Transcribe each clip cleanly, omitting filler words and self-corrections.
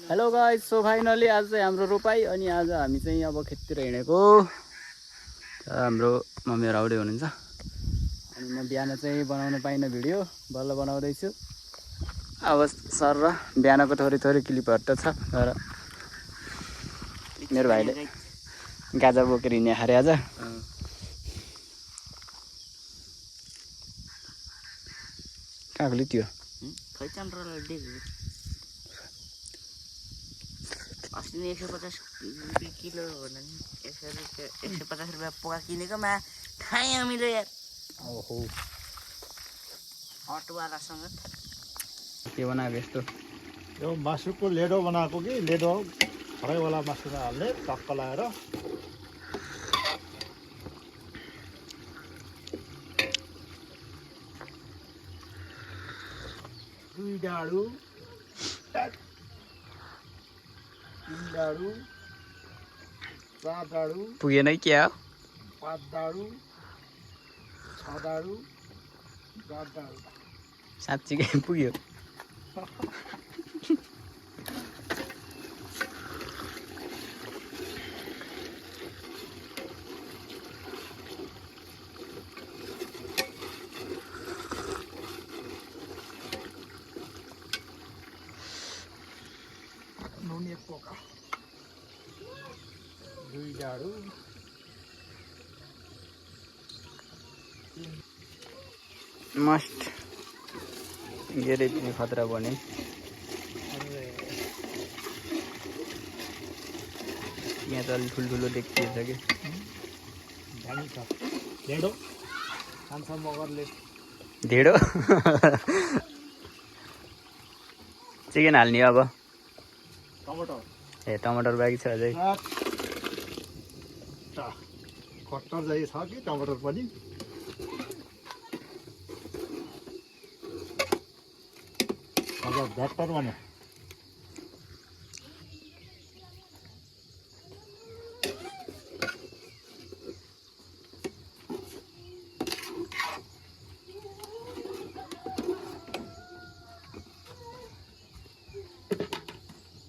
Hello guys, so finally आज चाहिँ हाम्रो रोपाई अनि आज हामी चाहिँ अब खेततिर हिँडेको। हाम्रो मम्मी राउडे हुनुहुन्छ अनि म बिहान चाहिँ बनाउन पाइनँ भिडियो, बल्ल बनाउँदैछु। अब सर र बिहानको थोरै थोरै क्लिपहरू त छ, तर मेरो भाइले गाजा बोकेर हिँड्ने खारे आज। कहाँ खोल्यो त्यो? अस्ति 150 किलो होला नि, 150 रुपियाँ पोका किनेकोमा खाएँ हामीले यार। ओहो, अटोवालासँग के बनाएको यस्तो? यो मासुको लेडो बनाएको कि लेडो फ्राईवाला मासुमा हाल्ने टक्क लाएर दुई डाडु तीन डाडु चार डाडु पुगेन क्या? 5 डाडु 6 डाडु 8 डाडु साँच्चीकै पुग्यो। नुन 1 पोका दुई डाडु मस्ट गेरे पनि खतरा बने। यहाँ त अलिक ठुल्ठुलो देखिएछ कि दामी छ ढेँडो खान्छ मगरले। ढेँडो चिकन हाल्ने अब। टमाटर ए टमाटर बाँकी छ अझै। कट्टर चाहिँ छ कि टमाटर पनि। अब भट्टर भने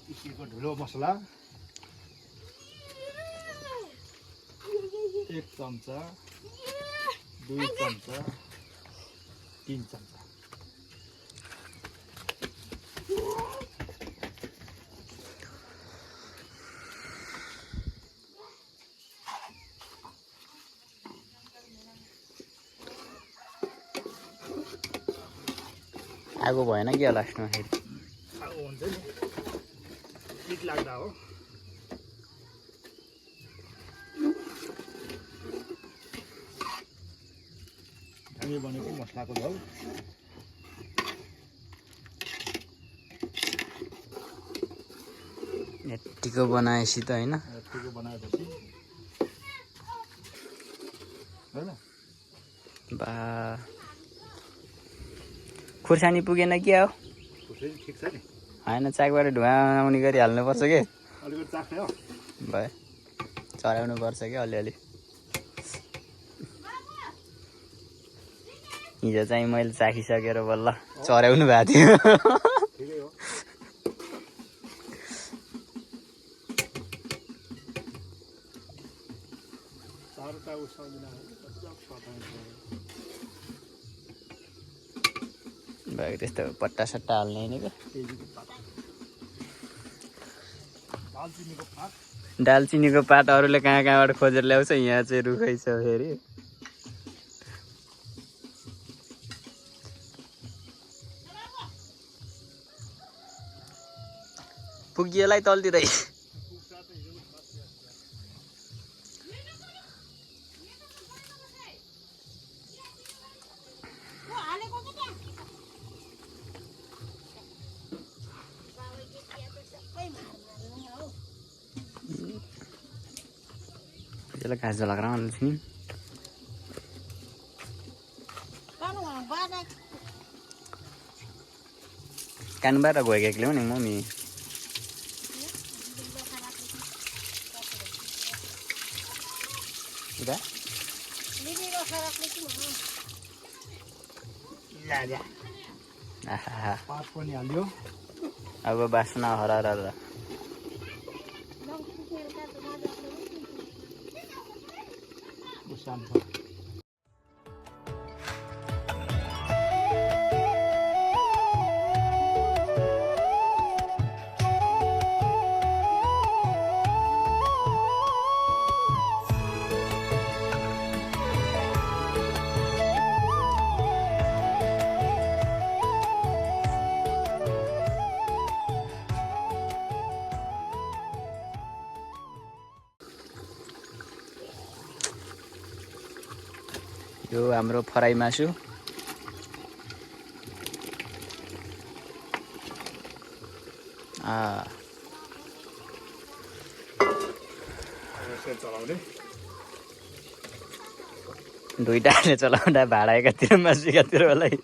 पिसेको ढुलो मसला 1 चम्चा 2 चम्चा 3 चम्चा आगो भएन क्या लास्टमा फेरि? आगो हुन्छ नि, शीत लाग्दा हो। हामी भनेको मसलाको झोल। यत्तिको बनाएपछि त होइन? यत्तिको बनाएपछि होइन बा खुर्सानी पुगेन क्या हो? ठिक छ नि, होइन चाकबाट धुवा आउने गरी हाल्नुपर्छ कि अलिकति चाख्ने हो भयो, चढाउनु पर्छ क्या अलिअलि। हिजो चाहिँ मैले चाखिसकेर बल्ल चढाउनु भएको थियो। ठिकै हो। चारवटा उसाल्दिन भएको त्यस्तो पट्टा सट्टा हाल्ने होइन क्या। दालचिनीको पात दालचिनीको पात अरूले कहाँ कहाँबाट खोजेर ल्याउँछ, यहाँ चाहिँ रुखै छ फेरि। पुगिएलाई तलतिरै यसलाई घाँस झलाएर हाल्छु नि। कानबाट गएको एक्लै नि मम्मी। पात पनि हाल्यो। अब बास्ना हराएर शान्त यो हाम्रो फ्राई मासु चलाउने दुईटाले चलाउँदा भाडा एकातिर मासु एकातिर होला है।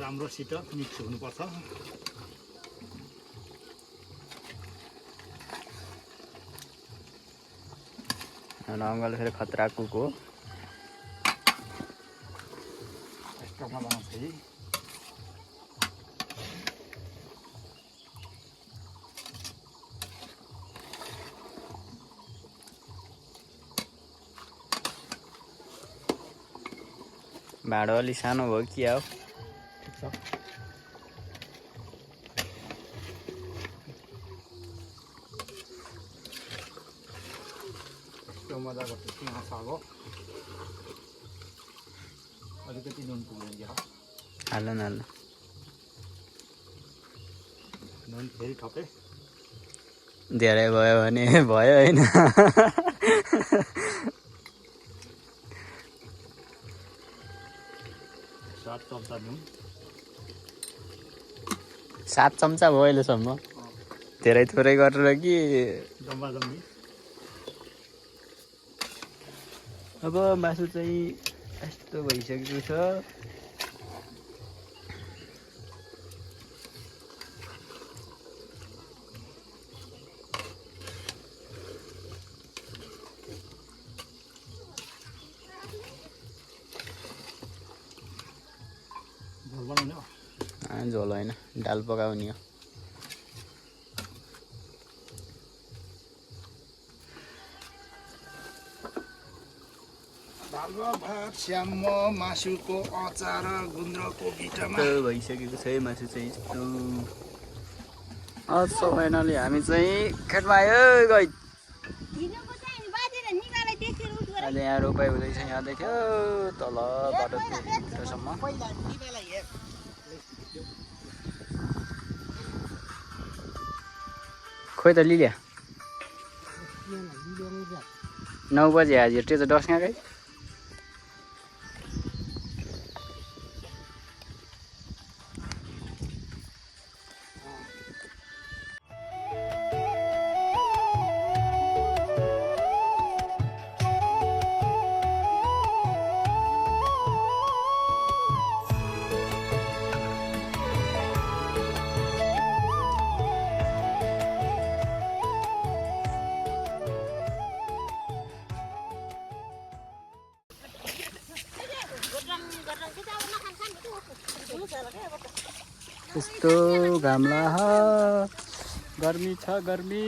राम्रोसित मिक्स हुनुपर्छ। अङ्गल फेरि खतरा कुक हो। स्टोभमा बनाउँछ है। भाँडो अलि सानो भयो कि हो। मजाको मसालो अलिकति नुन पुग्यो हाल्नु न हाल्नु नुन फेरि थपे धेरै भयो भने भयो होइन। 7 चम्चा नुन 7 चम्चा भयो अहिलेसम्म। धेरै थोरै गरेर कि जम्मा जम्मी। अब मासु चाहिँ यस्तो भइसकेको छ। झोल बनाउने हो। झोल होइन दाल पकाउने हो। भात स्याम्म मासुको अचार गुन्द्रकको बिटामा भइसकेको छ है मासु चाहिँ यस्तो। सबैजनाले हामी चाहिँ खेतमा आयो गइ। अहिले यहाँ रोपाइ हुँदैछ यहाँदेखि तल बाटोसम्म। खोइ त लिल्या 9 बजे हाजिर त्यो त डस्ना गई। यस्तो घामला गर्मी छ गर्मी।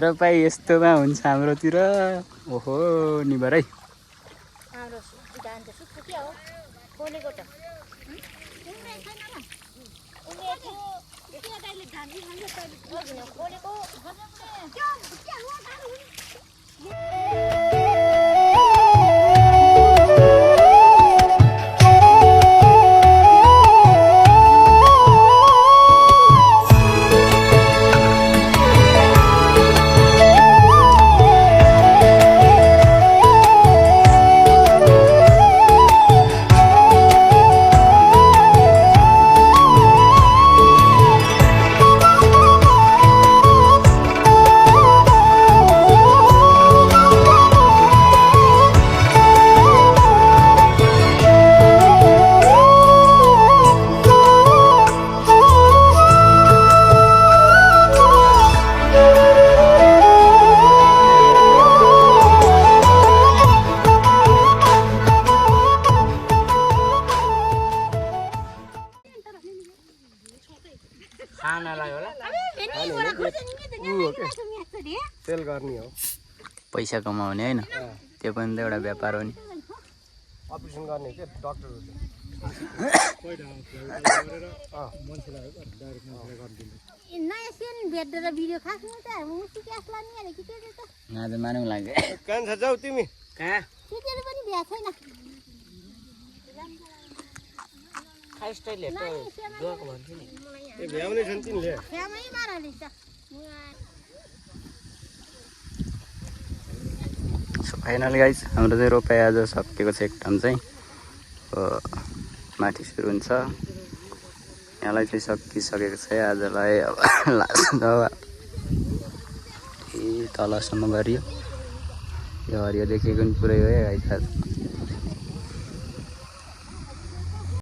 रोपाइ यस्तोमा हुन्छ हाम्रोतिर। ओहो निभरै गर्ने हो पैसा कमाउने होइन त्यो पनि त एउटा व्यापार हो नि अपरेसन गर्ने के डक्टरहरूले नयाँ सेन भेटेर भिडियो खासमा त मुसी क्यासला नि अरे कि त्यो त आज मानौँ लाग्यो कहाँ छ जाऊ तिमी कहाँ त्यो पनि भ्या छैन खास स्टाइल हेर्छ गएको भन्छु नि ए भ्याउने छन् तिमीले भ्यामै मारले छ सो फाइनल गाइज हाम्रो चाहिँ रोपाइ आज सकिएको छ एक ठाउँ चाहिँ माथि सुरु हुन्छ यहाँलाई चाहिँ सकिसकेको छ आजलाई अब लास्ट अब तलसम्म गरियो यो हरियो देखेको पनि पुरै हो है गाइज आज